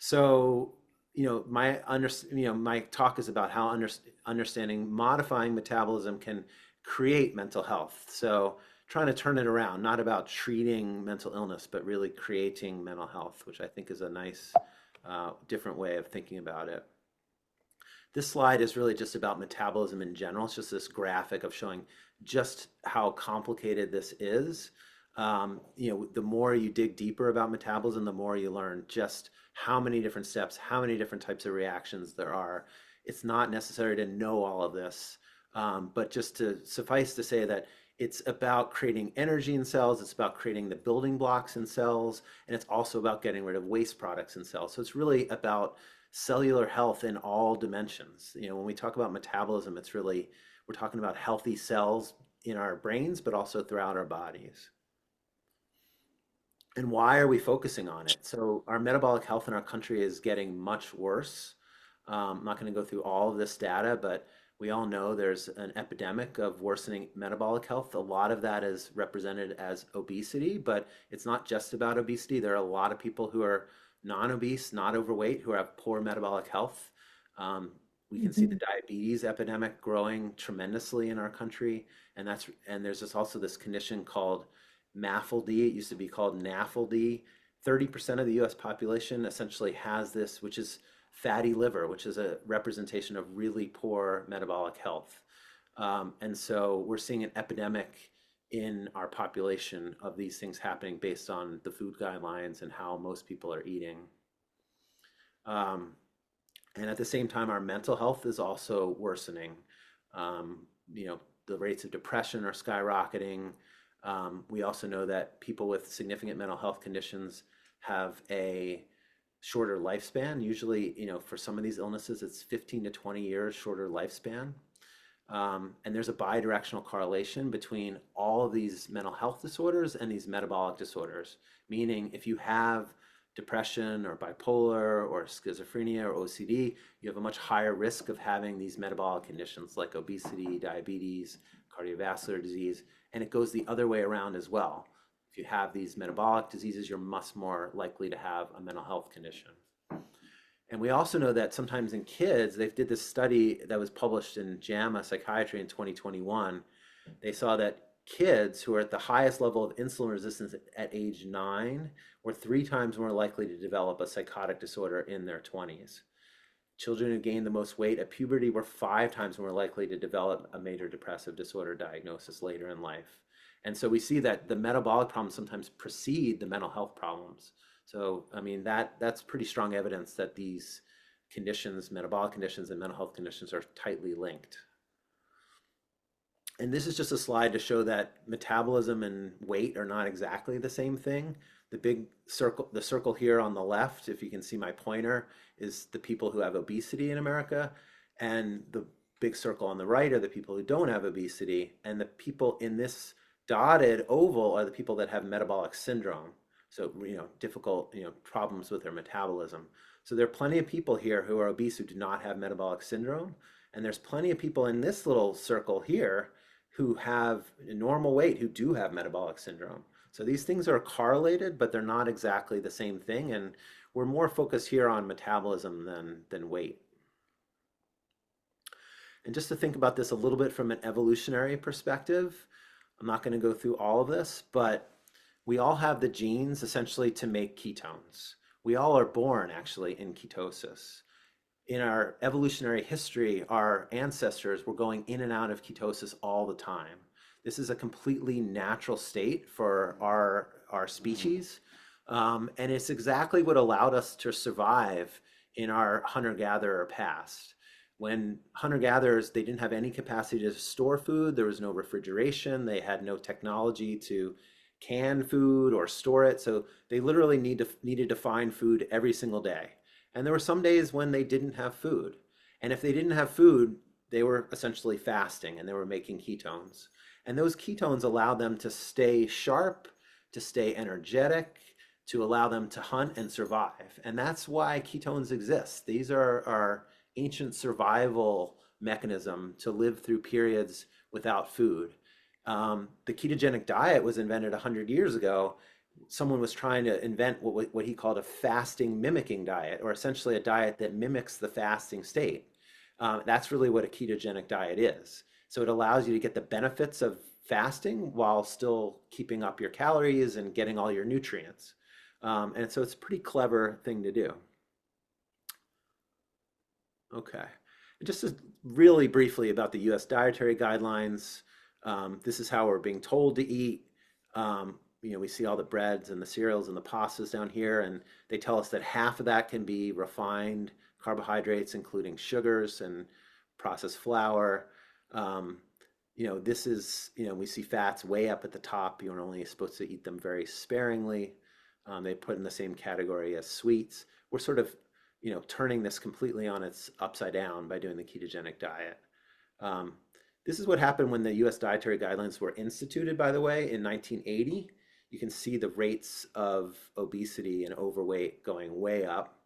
So, my talk is about how understanding modifying metabolism can create mental health. So, trying to turn it around, not about treating mental illness, but really creating mental health, which I think is a nice, different way of thinking about it. This slide is really just about metabolism in general. It's just this graphic of showing just how complicated this is. The more you dig deeper about metabolism, the more you learn just how many different steps, how many different types of reactions there are. It's not necessary to know all of this, but just to suffice to say that it's about creating energy in cells, it's about creating the building blocks in cells, and it's also about getting rid of waste products in cells. So it's really about cellular health in all dimensions. When we talk about metabolism, we're talking about healthy cells in our brains, but also throughout our bodies. And why are we focusing on it? So our metabolic health in our country is getting much worse. I'm not going to go through all of this data, but we all know there's an epidemic of worsening metabolic health. A lot of that is represented as obesity, but it's not just about obesity. There are a lot of people who are non-obese, not overweight, who have poor metabolic health. We can see the diabetes epidemic growing tremendously in our country, and there's also this condition called MAFLD. It used to be called NAFLD. 30% of the US population essentially has this, which is fatty liver, which is a representation of really poor metabolic health. And so we're seeing an epidemic in our population of these things happening based on the food guidelines and how most people are eating. And at the same time, our mental health is also worsening. The rates of depression are skyrocketing. We also know that people with significant mental health conditions have a shorter lifespan. Usually, for some of these illnesses, it's 15 to 20 years shorter lifespan. And there's a bidirectional correlation between all of these mental health disorders and these metabolic disorders. Meaning, if you have depression or bipolar or schizophrenia or OCD, you have a much higher risk of having these metabolic conditions like obesity, diabetes, cardiovascular disease, and it goes the other way around as well. If you have these metabolic diseases, you're much more likely to have a mental health condition. And we also know that sometimes in kids, they did this study that was published in JAMA Psychiatry in 2021. They saw that kids who are at the highest level of insulin resistance at age 9 were 3 times more likely to develop a psychotic disorder in their 20s. Children who gained the most weight at puberty were 5 times more likely to develop a major depressive disorder diagnosis later in life. And so we see that the metabolic problems sometimes precede the mental health problems. So, I mean, that's pretty strong evidence that these conditions, metabolic conditions and mental health conditions, are tightly linked. And this is just a slide to show that metabolism and weight are not exactly the same thing. The circle here on the left, if you can see my pointer, is the people who have obesity in America. And the big circle on the right are the people who don't have obesity. And the people in this dotted oval are the people that have metabolic syndrome. So, difficult, problems with their metabolism. So there are plenty of people here who are obese who do not have metabolic syndrome. And there's plenty of people in this little circle here who have normal weight who do have metabolic syndrome. So these things are correlated, but they're not exactly the same thing. And we're more focused here on metabolism than weight. And just to think about this a little bit from an evolutionary perspective, I'm not going to go through all of this, but we all have the genes essentially to make ketones. We all are born actually in ketosis. In our evolutionary history, our ancestors were going in and out of ketosis all the time. This is a completely natural state for our species. And it's exactly what allowed us to survive in our hunter-gatherer past. When hunter-gatherers, they didn't have any capacity to store food, there was no refrigeration, they had no technology to can food or store it, so they literally needed to find food every single day. And there were some days when they didn't have food. And if they didn't have food, they were essentially fasting and they were making ketones. And those ketones allowed them to stay sharp, to stay energetic, to allow them to hunt and survive. And that's why ketones exist. These are our ancient survival mechanism to live through periods without food. The ketogenic diet was invented 100 years ago someone was trying to invent what he called a fasting mimicking diet, or essentially a diet that mimics the fasting state. That's really what a ketogenic diet is. So it allows you to get the benefits of fasting while still keeping up your calories and getting all your nutrients. And so it's a pretty clever thing to do. Okay. Just really briefly about the US dietary guidelines. This is how we're being told to eat. We see all the breads and the cereals and the pastas down here, and they tell us that half of that can be refined carbohydrates, including sugars and processed flour. This is, we see fats way up at the top. You're only supposed to eat them very sparingly. They put in the same category as sweets. We're sort of, turning this completely on its upside down by doing the ketogenic diet. This is what happened when the US dietary guidelines were instituted, by the way, in 1980. You can see the rates of obesity and overweight going way up.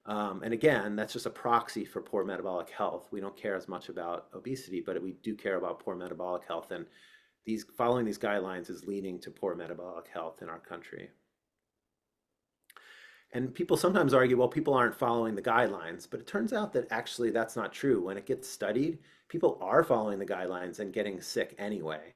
And again, that's just a proxy for poor metabolic health. We don't care as much about obesity, but we do care about poor metabolic health. And following these guidelines is leading to poor metabolic health in our country. And people sometimes argue, well, people aren't following the guidelines, but it turns out that actually that's not true. When it gets studied, people are following the guidelines and getting sick anyway.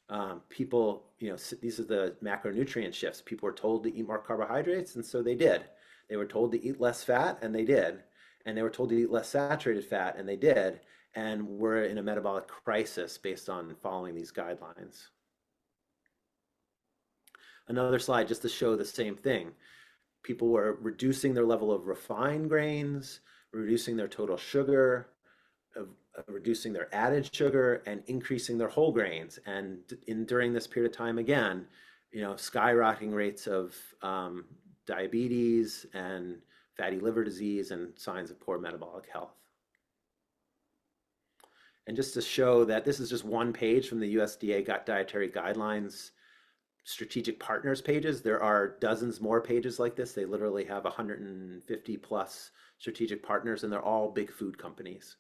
These are the macronutrient shifts. People were told to eat more carbohydrates, and so they did. They were told to eat less fat, and they did. And they were told to eat less saturated fat, and they did. And we're in a metabolic crisis based on following these guidelines. Another slide just to show the same thing. People were reducing their level of refined grains, reducing their total sugar, reducing their added sugar, and increasing their whole grains. And during this period of time, again, skyrocketing rates of diabetes and fatty liver disease and signs of poor metabolic health. And just to show that this is just one page from the USDA dietary guidelines strategic partners pages. There are dozens more pages like this. They literally have 150 plus strategic partners, and they're all big food companies.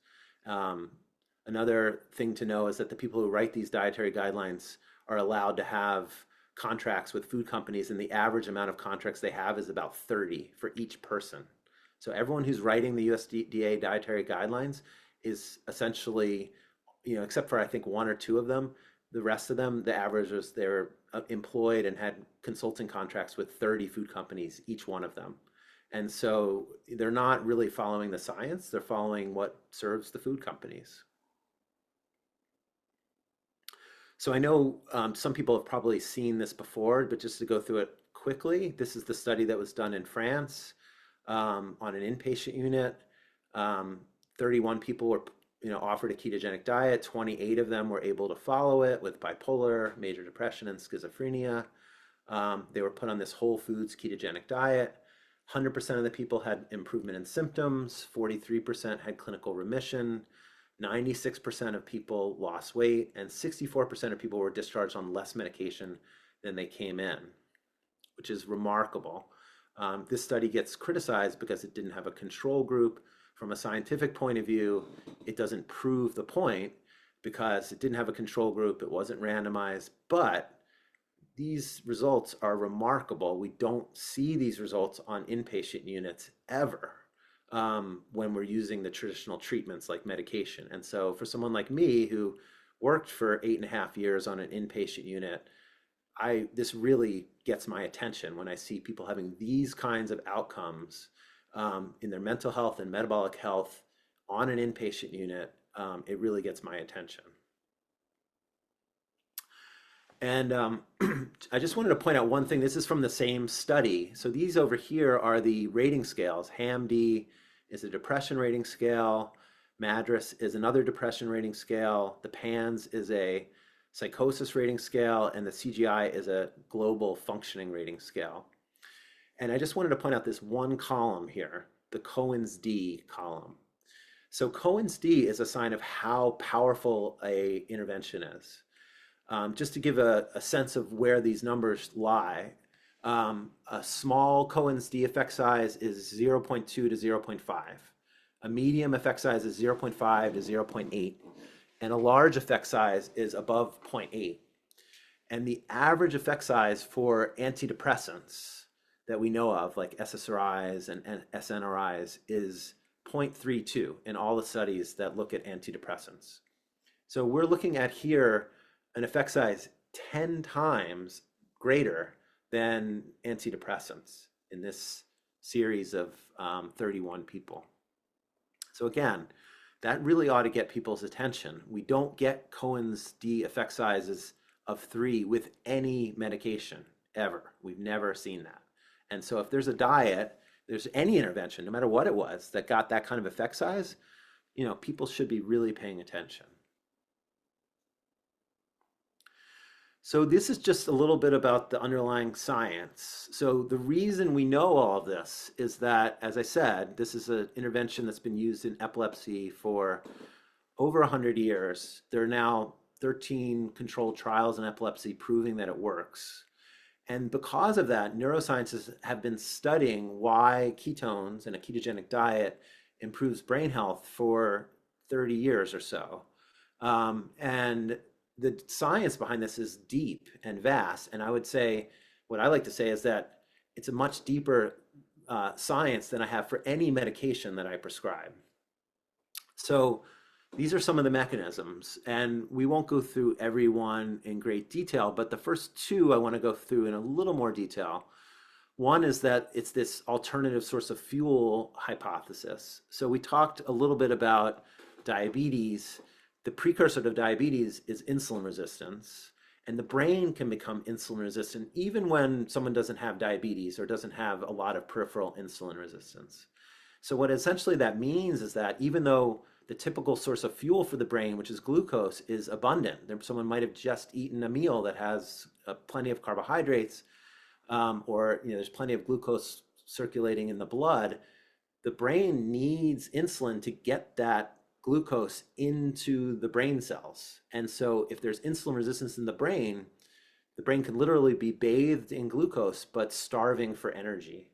Another thing to know is that the people who write these dietary guidelines are allowed to have contracts with food companies, and the average amount of contracts they have is about 30 for each person. So everyone who's writing the USDA dietary guidelines is essentially, except for I think one or two of them, the rest of them, the average was they're employed and had consulting contracts with 30 food companies, each one of them. And so they're not really following the science, they're following what serves the food companies. So I know some people have probably seen this before, but just to go through it quickly, this is the study that was done in France on an inpatient unit. 31 people were offered a ketogenic diet. 28 of them were able to follow it with bipolar, major depression, and schizophrenia. They were put on this whole foods ketogenic diet. 100% of the people had improvement in symptoms. 43% had clinical remission. 96% of people lost weight, and 64% of people were discharged on less medication than they came in, which is remarkable. This study gets criticized because it didn't have a control group. From a scientific point of view, it doesn't prove the point because it didn't have a control group, it wasn't randomized, but these results are remarkable. We don't see these results on inpatient units ever when we're using the traditional treatments like medication. And so for someone like me who worked for 8.5 years on an inpatient unit, this really gets my attention when I see people having these kinds of outcomes in their mental health and metabolic health on an inpatient unit. It really gets my attention. And I just wanted to point out one thing. This is from the same study. So these over here are the rating scales. HAM-D is a depression rating scale. MADRS is another depression rating scale. The PANS is a psychosis rating scale, and the CGI is a global functioning rating scale. And I just wanted to point out this one column here, the Cohen's D column. So Cohen's D is a sign of how powerful a intervention is. Just to give a sense of where these numbers lie, a small Cohen's D effect size is 0.2 to 0.5. A medium effect size is 0.5 to 0.8. And a large effect size is above 0.8. And the average effect size for antidepressants that we know of, like SSRIs and SNRIs, is 0.32 in all the studies that look at antidepressants. So we're looking at here an effect size 10 times greater than antidepressants in this series of 31 people. So again, that really ought to get people's attention. We don't get Cohen's d effect sizes of 3 with any medication ever. We've never seen that. And so if there's a diet, there's any intervention, no matter what it was, that got that kind of effect size, people should be really paying attention. So this is just a little bit about the underlying science. So the reason we know all of this is that, as I said, this is an intervention that's been used in epilepsy for over 100 years. There are now 13 controlled trials in epilepsy proving that it works. And because of that, neuroscientists have been studying why ketones and a ketogenic diet improves brain health for 30 years or so. And the science behind this is deep and vast. And I would say, what I like to say is that it's a much deeper science than I have for any medication that I prescribe. So these are some of the mechanisms, and we won't go through every one in great detail, but the first two I want to go through in a little more detail. One is that it's this alternative source of fuel hypothesis. So we talked a little bit about diabetes. The precursor to diabetes is insulin resistance, and the brain can become insulin resistant even when someone doesn't have diabetes or doesn't have a lot of peripheral insulin resistance. So what essentially that means is that even though the typical source of fuel for the brain, which is glucose, is abundant, someone might have just eaten a meal that has plenty of carbohydrates, or there's plenty of glucose circulating in the blood, the brain needs insulin to get that glucose into the brain cells. And so if there's insulin resistance in the brain can literally be bathed in glucose but starving for energy.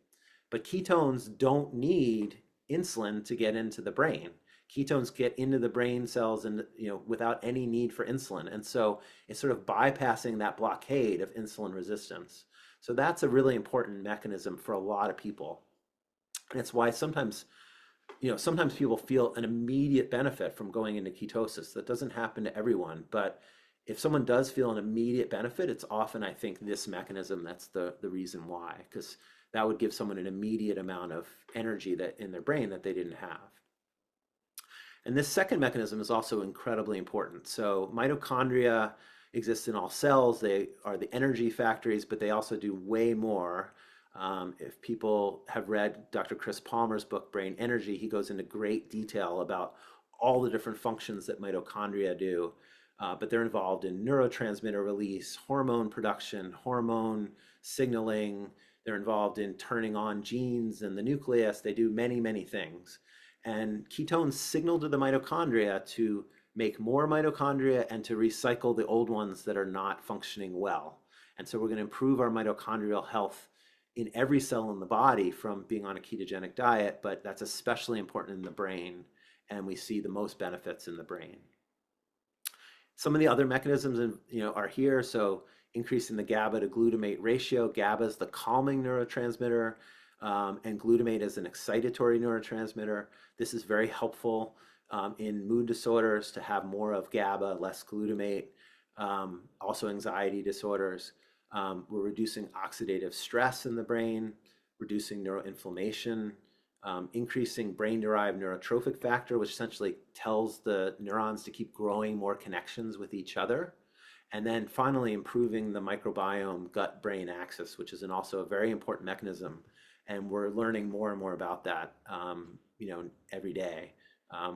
But ketones don't need insulin to get into the brain. Ketones get into the brain cells and without any need for insulin. And so it's sort of bypassing that blockade of insulin resistance. So that's a really important mechanism for a lot of people. And it's why sometimes people feel an immediate benefit from going into ketosis. That doesn't happen to everyone, but if someone does feel an immediate benefit, it's often, I think, this mechanism that's the reason why, because that would give someone an immediate amount of energy that in their brain that they didn't have. And this second mechanism is also incredibly important. So mitochondria exist in all cells. They are the energy factories, but they also do way more. If people have read Dr. Chris Palmer's book, Brain Energy, he goes into great detail about all the different functions that mitochondria do. But they're involved in neurotransmitter release, hormone production, hormone signaling. They're involved in turning on genes in the nucleus. They do many, many things. And ketones signal to the mitochondria to make more mitochondria and to recycle the old ones that are not functioning well. And so we're going to improve our mitochondrial health in every cell in the body from being on a ketogenic diet, but that's especially important in the brain, and we see the most benefits in the brain. Some of the other mechanisms are here. So increasing the GABA to glutamate ratio. GABA is the calming neurotransmitter, and glutamate is an excitatory neurotransmitter. This is very helpful in mood disorders to have more of GABA, less glutamate. Also anxiety disorders. We're reducing oxidative stress in the brain, reducing neuroinflammation, increasing brain-derived neurotrophic factor, which essentially tells the neurons to keep growing more connections with each other. And then finally improving the microbiome gut-brain axis, which is also a very important mechanism. And we're learning more and more about that every day.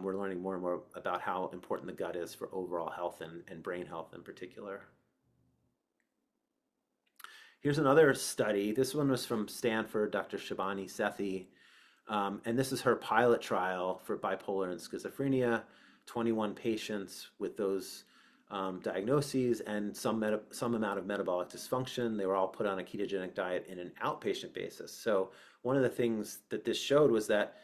We're learning more and more about how important the gut is for overall health and brain health in particular. Here's another study. This one was from Stanford, Dr. Shabani Sethi. And this is her pilot trial for bipolar and schizophrenia, 21 patients with those diagnoses and some amount of metabolic dysfunction. They were all put on a ketogenic diet in an outpatient basis. So one of the things that this showed was that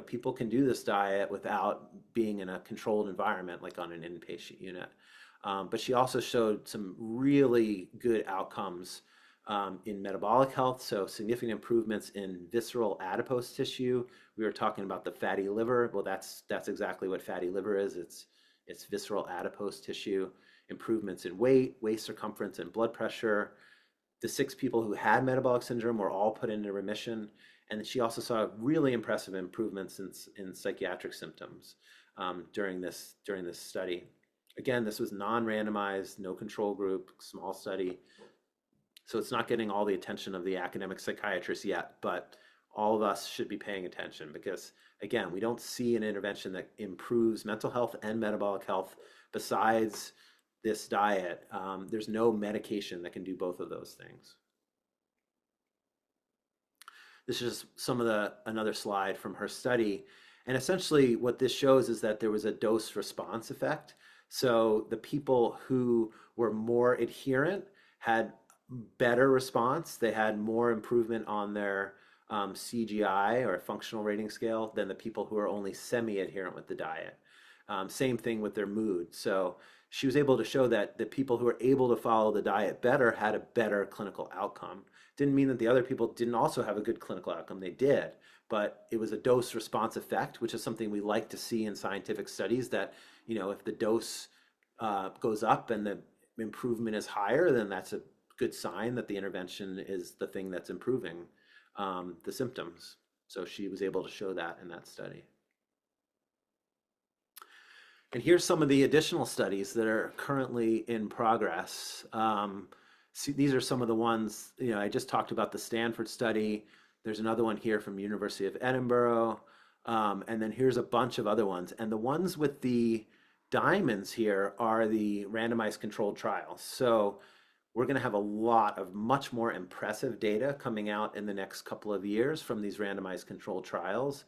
people can do this diet without being in a controlled environment, like on an inpatient unit. But she also showed some really good outcomes in metabolic health, so significant improvements in visceral adipose tissue. We were talking about the fatty liver. Well, that's exactly what fatty liver is. It's visceral adipose tissue. Improvements in weight, waist circumference, and blood pressure. The 6 people who had metabolic syndrome were all put into remission. And she also saw really impressive improvements in psychiatric symptoms during this study. Again, this was non-randomized, no control group, small study. So it's not getting all the attention of the academic psychiatrists yet, but all of us should be paying attention because, again, we don't see an intervention that improves mental health and metabolic health besides this diet. There's no medication that can do both of those things. This is another slide from her study. And essentially what this shows is that there was a dose response effect. So the people who were more adherent had better response. They had more improvement on their CGI or functional rating scale than the people who are only semi-adherent with the diet. Same thing with their mood. So she was able to show that the people who were able to follow the diet better had a better clinical outcome. Didn't mean that the other people didn't also have a good clinical outcome. They did, but it was a dose response effect, which is something we like to see in scientific studies, that, if the dose goes up and the improvement is higher, then that's a good sign that the intervention is the thing that's improving the symptoms. So she was able to show that in that study. And here's some of the additional studies that are currently in progress. These are some of the ones, I just talked about the Stanford study. There's another one here from University of Edinburgh. And then here's a bunch of other ones. And the ones with the diamonds here are the randomized controlled trials. So we're going to have a lot of much more impressive data coming out in the next couple of years from these randomized controlled trials.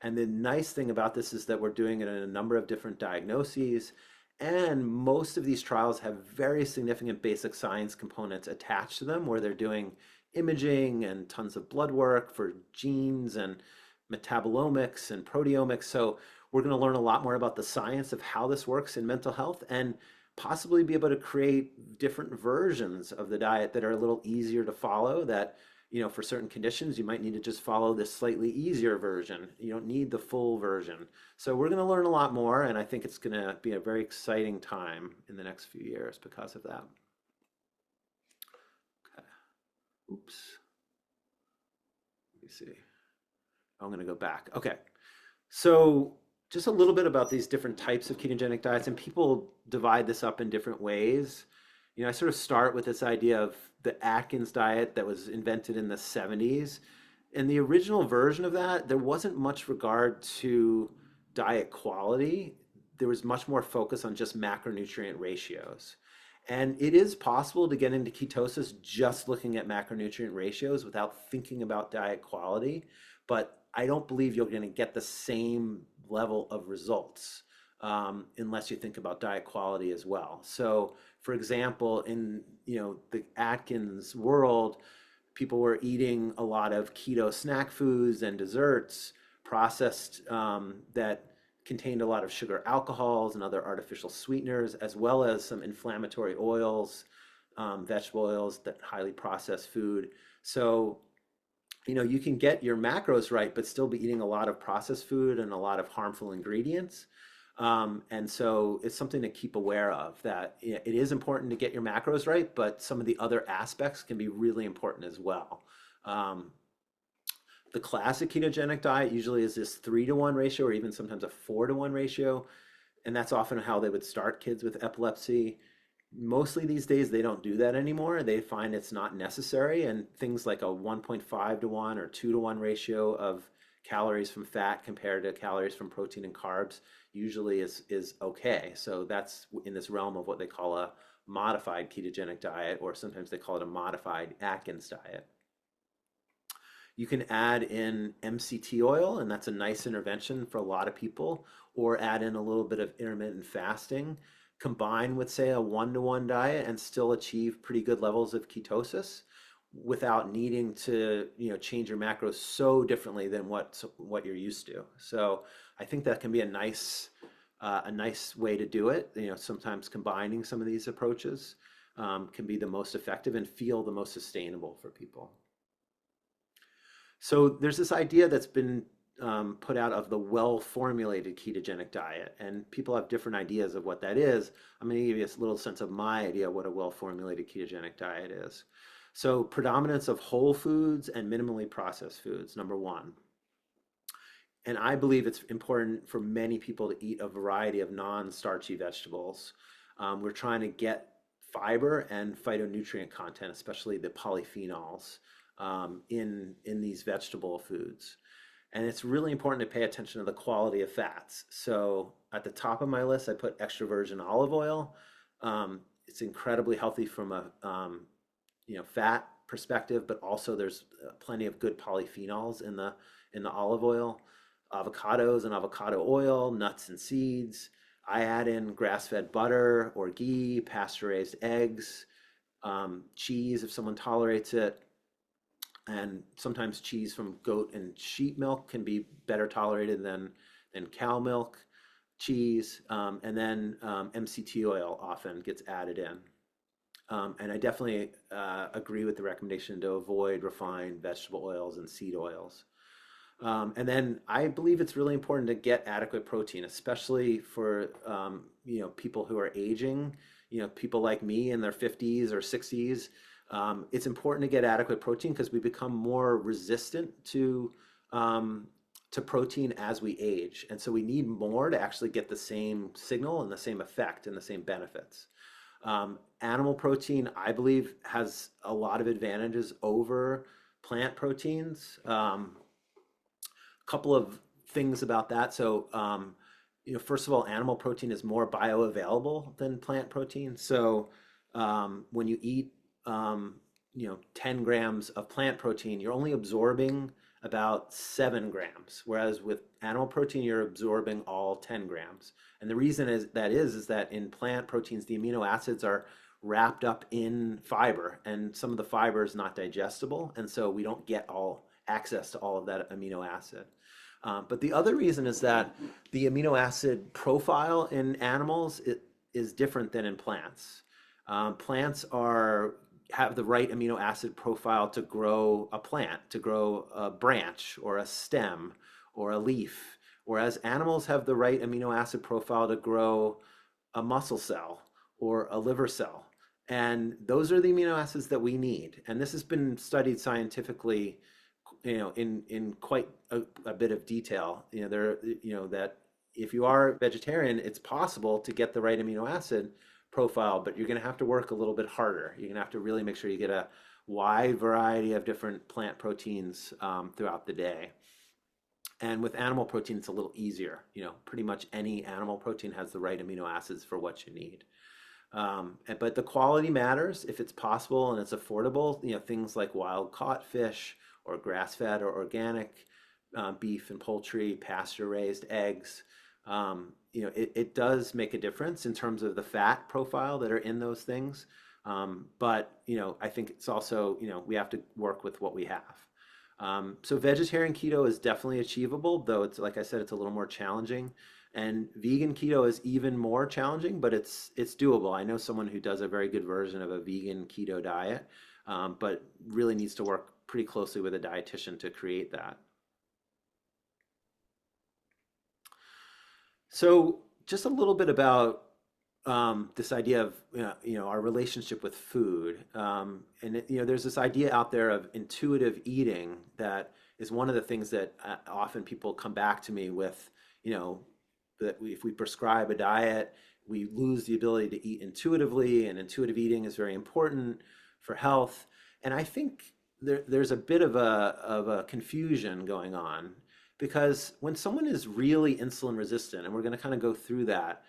And the nice thing about this is that we're doing it in a number of different diagnoses, and most of these trials have very significant basic science components attached to them, where they're doing imaging and tons of blood work for genes and metabolomics and proteomics. So we're going to learn a lot more about the science of how this works in mental health, and possibly be able to create different versions of the diet that are a little easier to follow, that for certain conditions, you might need to just follow this slightly easier version. You don't need the full version. So we're going to learn a lot more, and I think it's going to be a very exciting time in the next few years because of that. Okay. Oops. Let me see. I'm going to go back. Okay. So just a little bit about these different types of ketogenic diets, and people divide this up in different ways. I sort of start with this idea of the Atkins diet that was invented in the 70s. In the original version of that, there wasn't much regard to diet quality. There was much more focus on just macronutrient ratios. And it is possible to get into ketosis just looking at macronutrient ratios without thinking about diet quality, but I don't believe you're going to get the same level of results unless you think about diet quality as well. So, for example, in the Atkins world, people were eating a lot of keto snack foods and desserts, processed that contained a lot of sugar alcohols and other artificial sweeteners, as well as some inflammatory oils, vegetable oils, that highly processed food. So, you can get your macros right, but still be eating a lot of processed food and a lot of harmful ingredients. And so it's something to keep aware of, that it is important to get your macros right, but some of the other aspects can be really important as well. The classic ketogenic diet usually is this 3-to-1 ratio, or even sometimes a 4-to-1 ratio. And that's often how they would start kids with epilepsy. Mostly these days, they don't do that anymore. They find it's not necessary. And things like a 1.5-to-1 or 2-to-1 ratio of calories from fat compared to calories from protein and carbs usually is okay. So that's in this realm of what they call a modified ketogenic diet, or sometimes they call it a modified Atkins diet. You can add in MCT oil, and that's a nice intervention for a lot of people, or add in a little bit of intermittent fasting, combine with, say, a 1-to-1 diet, and still achieve pretty good levels of ketosis without needing to change your macros so differently than what you're used to. So I think that can be a nice a nice way to do it. Sometimes combining some of these approaches can be the most effective and feel the most sustainable for people. So there's this idea that's been put out of the well-formulated ketogenic diet, and people have different ideas of what that is. I'm going to give you a little sense of my idea of what a well-formulated ketogenic diet is. So predominance of whole foods and minimally processed foods, number one. And I believe it's important for many people to eat a variety of non-starchy vegetables. We're trying to get fiber and phytonutrient content, especially the polyphenols, in these vegetable foods. And it's really important to pay attention to the quality of fats. So at the top of my list, I put extra virgin olive oil. It's incredibly healthy from a fat perspective, but also there's plenty of good polyphenols in the olive oil. Avocados and avocado oil, nuts and seeds. I add in grass-fed butter or ghee, pasture-raised eggs, cheese if someone tolerates it, and sometimes cheese from goat and sheep milk can be better tolerated than cow milk cheese, and then MCT oil often gets added in. And I definitely agree with the recommendation to avoid refined vegetable oils and seed oils. And then I believe it's really important to get adequate protein, especially for people who are aging, people like me in their 50s or 60s. It's important to get adequate protein because we become more resistant to protein as we age, and so we need more to actually get the same signal and the same effect and the same benefits. Animal protein, I believe, has a lot of advantages over plant proteins. Couple of things about that. So, first of all, animal protein is more bioavailable than plant protein. So, when you eat, 10 grams of plant protein, you're only absorbing about 7 grams, whereas with animal protein, you're absorbing all 10 grams. And the reason is that in plant proteins, the amino acids are wrapped up in fiber, and some of the fiber is not digestible, and so we don't get all access to all of that amino acid. But the other reason is that the amino acid profile in animals is different than in plants. Plants have the right amino acid profile to grow a plant, to grow a branch or a stem or a leaf, whereas animals have the right amino acid profile to grow a muscle cell or a liver cell. And those are the amino acids that we need. And this has been studied scientifically, in quite a bit of detail. That if you are vegetarian, it's possible to get the right amino acid profile, but you're going to have to work a little bit harder. You're going to have to really make sure you get a wide variety of different plant proteins throughout the day. And with animal protein, it's a little easier. Pretty much any animal protein has the right amino acids for what you need. But the quality matters if it's possible and it's affordable. Things like wild caught fish or grass-fed or organic beef and poultry, pasture-raised eggs. It does make a difference in terms of the fat profile that are in those things. But I think it's also, we have to work with what we have. So vegetarian keto is definitely achievable, though it's, like I said, it's a little more challenging. And vegan keto is even more challenging, but it's doable. I know someone who does a very good version of a vegan keto diet, but really needs to work pretty closely with a dietitian to create that. So just a little bit about this idea of our relationship with food, there's this idea out there of intuitive eating that is one of the things that often people come back to me with. That if we prescribe a diet, we lose the ability to eat intuitively, and intuitive eating is very important for health. And I think there's a bit of a confusion going on, because when someone is really insulin resistant, and we're going to kind of go through that,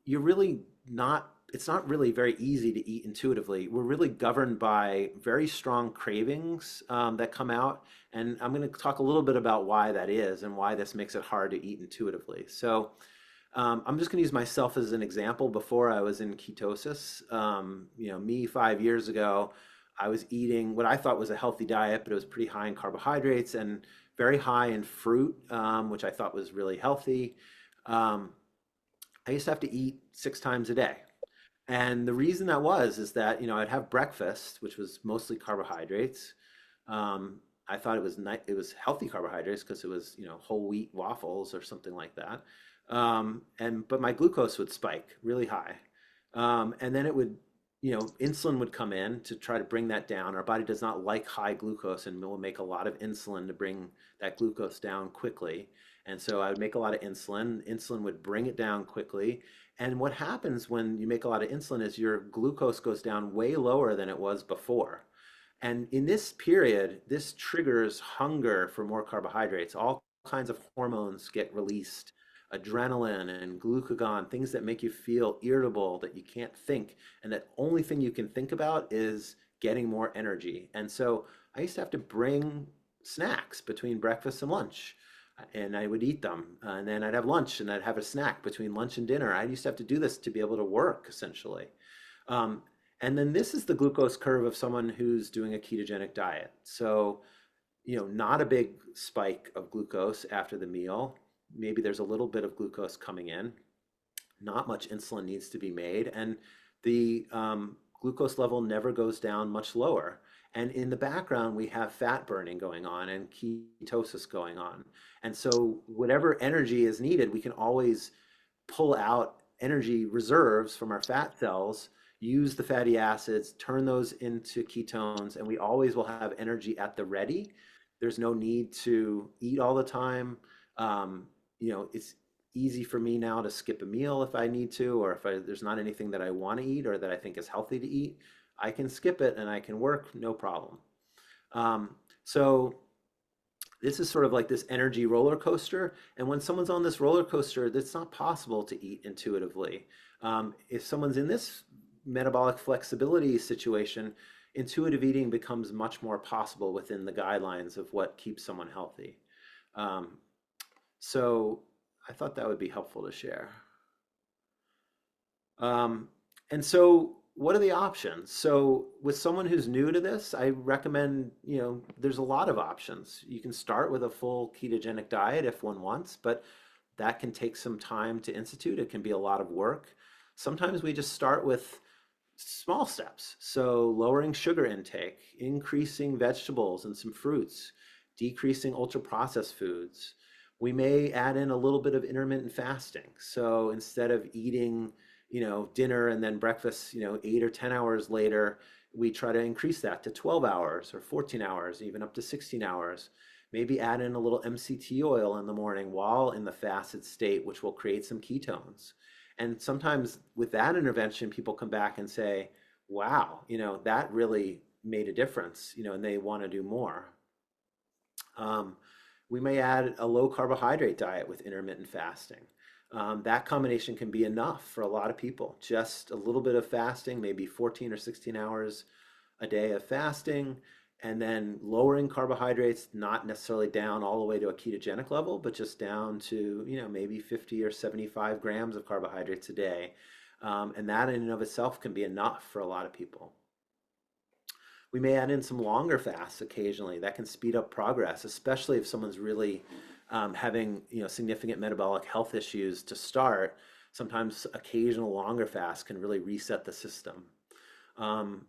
you're really not, it's not really very easy to eat intuitively. We're really governed by very strong cravings that come out. And I'm going to talk a little bit about why that is and why this makes it hard to eat intuitively. So I'm just going to use myself as an example. Before I was in ketosis, me 5 years ago, I was eating what I thought was a healthy diet, but it was pretty high in carbohydrates and very high in fruit, which I thought was really healthy. I used to have to eat 6 times a day. And the reason that was is that, I'd have breakfast, which was mostly carbohydrates. I thought it was healthy carbohydrates because it was, whole wheat waffles or something like that. But my glucose would spike really high. And then it would, insulin would come in to try to bring that down. Our body does not like high glucose and will make a lot of insulin to bring that glucose down quickly. And so I would make a lot of insulin. Insulin would bring it down quickly. And what happens when you make a lot of insulin is your glucose goes down way lower than it was before. And in this period, this triggers hunger for more carbohydrates. All kinds of hormones get released, adrenaline and glucagon, things that make you feel irritable, that you can't think. And that only thing you can think about is getting more energy. And so I used to have to bring snacks between breakfast and lunch. And I would eat them. And then I'd have lunch and I'd have a snack between lunch and dinner. I used to have to do this to be able to work, essentially. Um, and then this is the glucose curve of someone who's doing a ketogenic diet. So, not a big spike of glucose after the meal. Maybe there's a little bit of glucose coming in. Not much insulin needs to be made. And the glucose level never goes down much lower. And in the background, we have fat burning going on and ketosis going on. And so, whatever energy is needed, we can always pull out energy reserves from our fat cells, use the fatty acids, turn those into ketones, and we always will have energy at the ready. There's no need to eat all the time. It's easy for me now to skip a meal if I need to, or if there's not anything that I want to eat or that I think is healthy to eat. I can skip it and I can work, no problem. So this is sort of like this energy roller coaster. And when someone's on this roller coaster, it's not possible to eat intuitively. If someone's in this metabolic flexibility situation, intuitive eating becomes much more possible within the guidelines of what keeps someone healthy. So I thought that would be helpful to share. And so what are the options? So with someone who's new to this, I recommend, there's a lot of options. You can start with a full ketogenic diet if one wants, but that can take some time to institute. It can be a lot of work. Sometimes we just start with small steps. So lowering sugar intake, increasing vegetables and some fruits, decreasing ultra processed foods. We may add in a little bit of intermittent fasting. So instead of eating, dinner and then breakfast, 8 or 10 hours later, we try to increase that to 12 hours or 14 hours, even up to 16 hours. Maybe add in a little MCT oil in the morning while in the fasted state, which will create some ketones. And sometimes with that intervention, people come back and say, wow, that really made a difference, and they want to do more. We may add a low carbohydrate diet with intermittent fasting. That combination can be enough for a lot of people. Just a little bit of fasting, maybe 14 or 16 hours a day of fasting, and then lowering carbohydrates, not necessarily down all the way to a ketogenic level, but just down to, maybe 50 or 75 grams of carbohydrates a day. And that in and of itself can be enough for a lot of people. We may add in some longer fasts occasionally. That can speed up progress, especially if someone's really having significant metabolic health issues to start. Sometimes occasional longer fasts can really reset the system.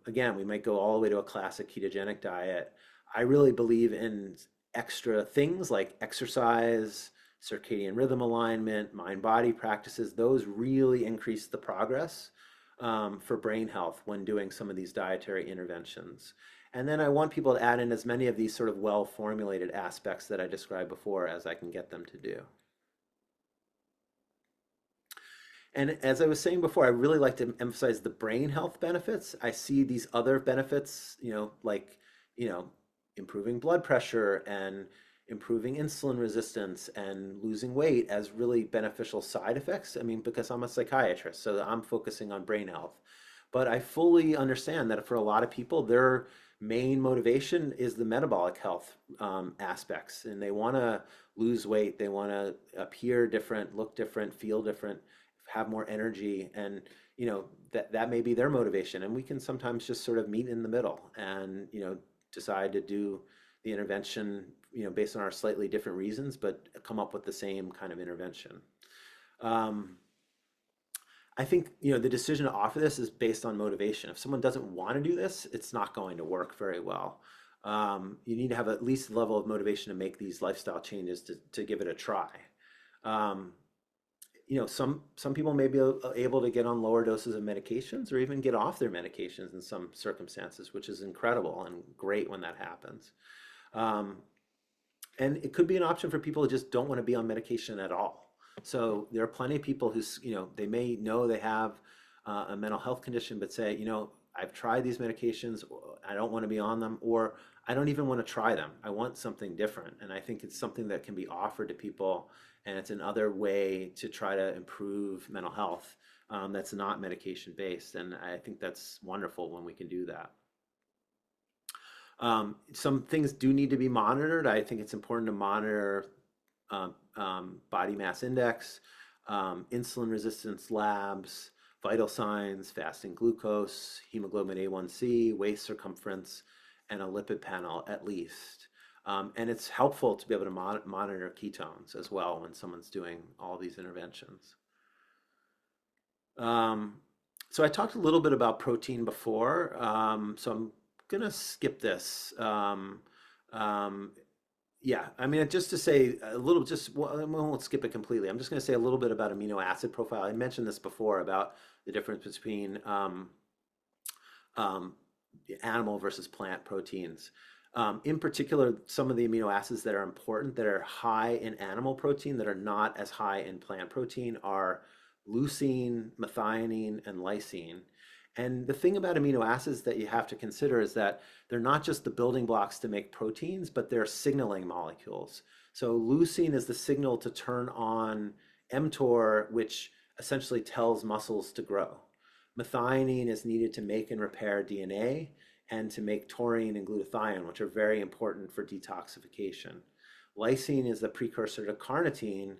Again, we might go all the way to a classic ketogenic diet. I really believe in extra things like exercise, circadian rhythm alignment, mind-body practices. Those really increase the progress for brain health when doing some of these dietary interventions. And then I want people to add in as many of these sort of well-formulated aspects that I described before as I can get them to do. And as I was saying before, I really like to emphasize the brain health benefits. I see these other benefits, like, improving blood pressure and improving insulin resistance and losing weight as really beneficial side effects. I mean, because I'm a psychiatrist, so I'm focusing on brain health. But I fully understand that for a lot of people, their main motivation is the metabolic health aspects, and they want to lose weight, they want to appear different, look different, feel different, have more energy, and that may be their motivation. And we can sometimes just sort of meet in the middle and decide to do the intervention based on our slightly different reasons, but come up with the same kind of intervention. I think, you know, the decision to offer this is based on motivation. If someone doesn't want to do this, it's not going to work very well. You need to have at least a level of motivation to make these lifestyle changes to give it a try. Um, you know, some people may be able to get on lower doses of medications or even get off their medications in some circumstances, which is incredible and great when that happens. Um, and it could be an option for people who just don't want to be on medication at all. So there are plenty of people who, you know, they may know they have a mental health condition, but say, you know, I've tried these medications, I don't want to be on them, or I don't even want to try them. I want something different. And I think it's something that can be offered to people, and it's another way to try to improve mental health that's not medication based. And I think that's wonderful when we can do that. Some things do need to be monitored. I think it's important to monitor body mass index, insulin resistance labs, vital signs, fasting glucose, hemoglobin A1C, waist circumference, and a lipid panel at least. And it's helpful to be able to monitor ketones as well when someone's doing all these interventions. So I talked a little bit about protein before, so I'm gonna skip this. Yeah, I mean, just to say a little, just well, I won't skip it completely. I'm just going to say a little bit about amino acid profile. I mentioned this before about the difference between um, animal versus plant proteins. In particular, some of the amino acids that are important, that are high in animal protein, that are not as high in plant protein, are leucine, methionine, and lysine. And the thing about amino acids that you have to consider is that they're not just the building blocks to make proteins, but they're signaling molecules. So leucine is the signal to turn on mTOR, which essentially tells muscles to grow. Methionine is needed to make and repair DNA and to make taurine and glutathione, which are very important for detoxification. Lysine is the precursor to carnitine,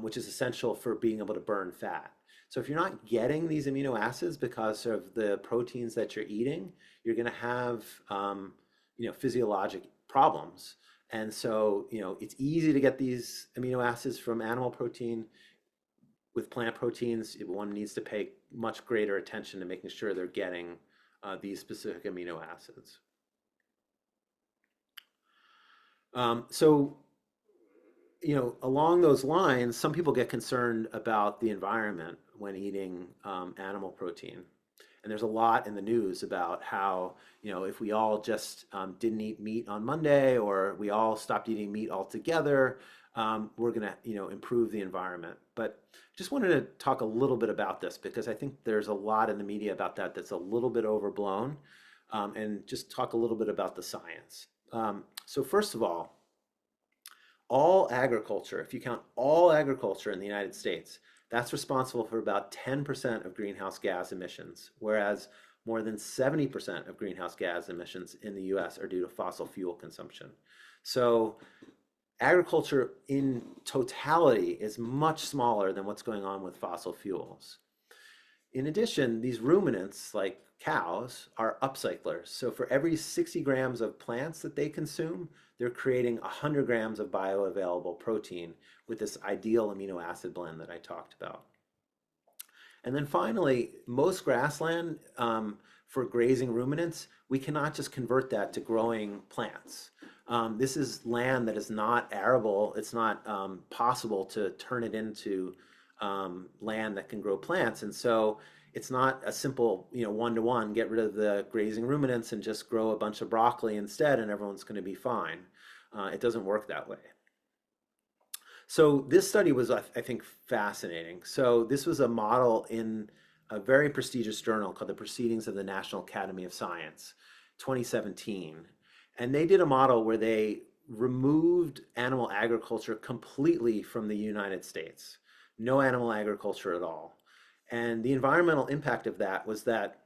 which is essential for being able to burn fat. So if you're not getting these amino acids because of the proteins that you're eating, you're going to have, you know, physiologic problems. And so, you know, it's easy to get these amino acids from animal protein. With plant proteins, one needs to pay much greater attention to making sure they're getting these specific amino acids. So, you know, along those lines, some people get concerned about the environment when eating animal protein. And there's a lot in the news about how, you know, if we all just didn't eat meat on Monday, or we all stopped eating meat altogether, we're going to, you know, improve the environment. But just wanted to talk a little bit about this because I think there's a lot in the media about that that's a little bit overblown, and just talk a little bit about the science. So first of all agriculture, if you count all agriculture in the United States, that's responsible for about 10% of greenhouse gas emissions, whereas more than 70% of greenhouse gas emissions in the US are due to fossil fuel consumption. So agriculture in totality is much smaller than what's going on with fossil fuels. In addition, these ruminants, like cows, are upcyclers. So for every 60 grams of plants that they consume, they're creating 100 grams of bioavailable protein with this ideal amino acid blend that I talked about. And then finally, most grassland for grazing ruminants, we cannot just convert that to growing plants. This is land that is not arable. It's not possible to turn it into land that can grow plants. And so it's not a simple, you know, one-to-one, get rid of the grazing ruminants and just grow a bunch of broccoli instead and everyone's going to be fine. It doesn't work that way. So this study was, I think, fascinating. So this was a model in a very prestigious journal called the Proceedings of the National Academy of Science, 2017. And they did a model where they removed animal agriculture completely from the United States. No animal agriculture at all. And the environmental impact of that was that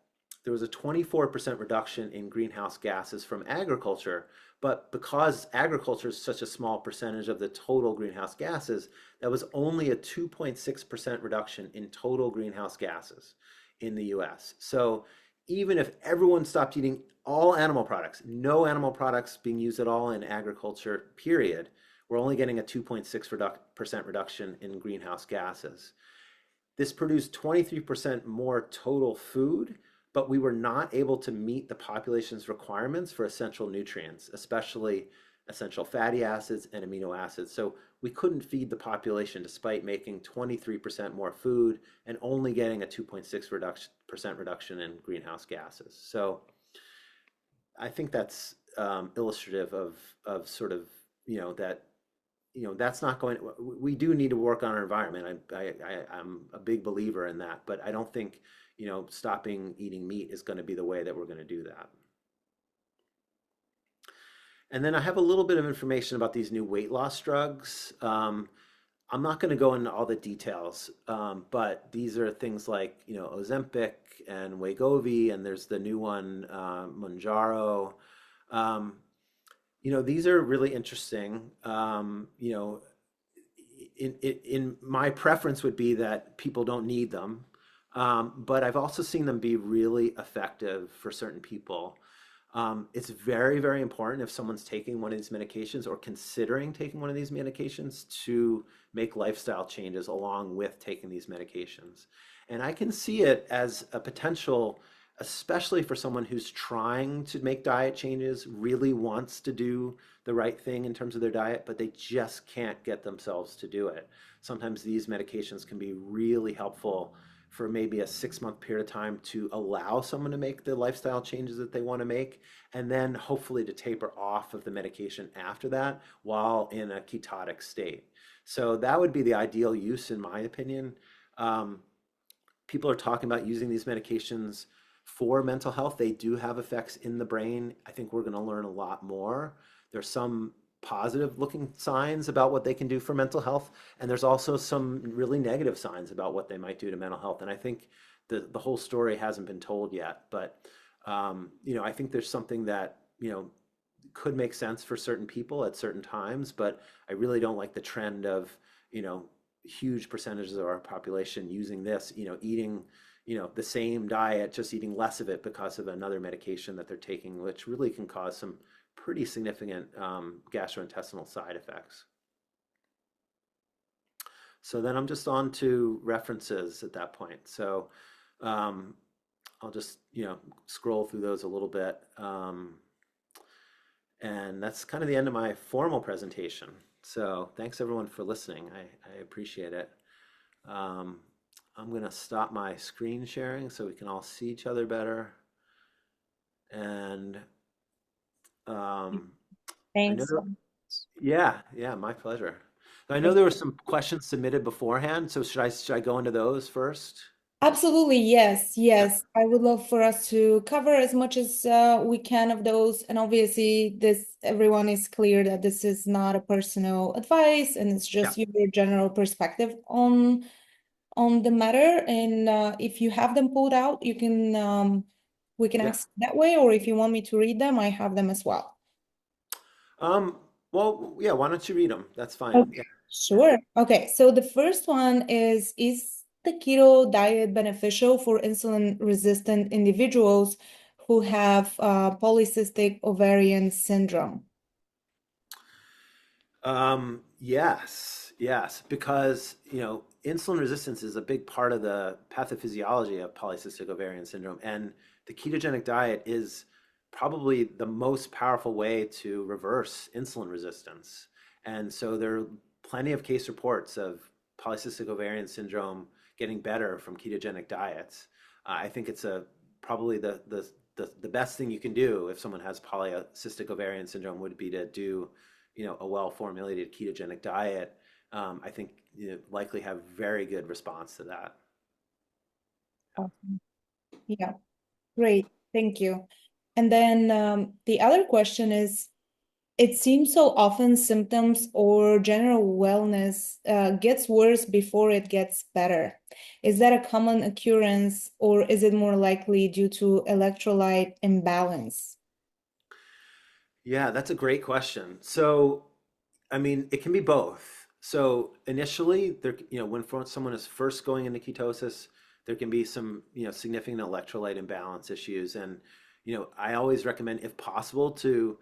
there was a 24% reduction in greenhouse gases from agriculture, but because agriculture is such a small percentage of the total greenhouse gases, that was only a 2.6% reduction in total greenhouse gases in the US. So even if everyone stopped eating all animal products, no animal products being used at all in agriculture, period, we're only getting a 2.6% reduction in greenhouse gases. this produced 23% more total food, but we were not able to meet the population's requirements for essential nutrients, especially essential fatty acids and amino acids. So we couldn't feed the population despite making 23% more food and only getting a 2.6% reduction in greenhouse gases. So I think that's illustrative of sort of, that that's not going. We do need to work on our environment. I'm a big believer in that, but I don't think stopping eating meat is going to be the way that we're going to do that. And then I have a little bit of information about these new weight loss drugs. I'm not going to go into all the details, but these are things like Ozempic and Wegovy, and there's the new one, Mounjaro. Um, these are really interesting. In my preference would be that people don't need them, but I've also seen them be really effective for certain people. It's very, very important if someone's taking one of these medications or considering taking one of these medications to make lifestyle changes along with taking these medications. And I can see it as a potential, especially for someone who's trying to make diet changes, really wants to do the right thing in terms of their diet, but they just can't get themselves to do it. Sometimes these medications can be really helpful for maybe a 6-month period of time to allow someone to make the lifestyle changes that they want to make, and then hopefully to taper off of the medication after that while in a ketotic state. So that would be the ideal use, in my opinion. Um, People are talking about using these medications for mental health. They do have effects in the brain. I think we're going to learn a lot more. There's some positive looking signs about what they can do for mental health, and there's also some really negative signs about what they might do to mental health. And I think the whole story hasn't been told yet, but I think there's something that could make sense for certain people at certain times, but I really don't like the trend of huge percentages of our population using this, eating the same diet, just eating less of it because of another medication that they're taking, which really can cause some pretty significant gastrointestinal side effects. So then I'm just on to references at that point. So um, I'll just scroll through those a little bit. And that's kind of the end of my formal presentation. So thanks everyone for listening. I appreciate it. Um, I'm going to stop my screen sharing so we can all see each other better. And I know Thanks. there, yeah, my pleasure. I know there were some questions submitted beforehand, so should I go into those first? Absolutely, yes, Yeah, yes. I would love for us to cover as much as we can of those. And obviously, everyone is clear that this is not a personal advice, and it's yeah, just your general perspective on the matter. And if you have them pulled out, you can we can yeah. ask that way, or if you want me to read them, I have them as well. Um, well, yeah, why don't you read them? That's fine. Okay, Yeah, yeah. sure. Okay, so the first one is the keto diet beneficial for insulin-resistant individuals who have polycystic ovarian syndrome? Yes, because insulin resistance is a big part of the pathophysiology of polycystic ovarian syndrome, and the ketogenic diet is probably the most powerful way to reverse insulin resistance. And so there are plenty of case reports of polycystic ovarian syndrome getting better from ketogenic diets. I think it's probably the best thing you can do if someone has polycystic ovarian syndrome would be to do a well-formulated ketogenic diet. I think likely have very good response to that. Awesome. Yeah, great. Thank you. And then the other question is, it seems so often symptoms or general wellness gets worse before it gets better. Is that a common occurrence, or is it more likely due to electrolyte imbalance? Yeah, that's a great question. So, I mean, it can be both. So initially, when someone is first going into ketosis, there can be some, significant electrolyte imbalance issues. And, I always recommend, if possible, to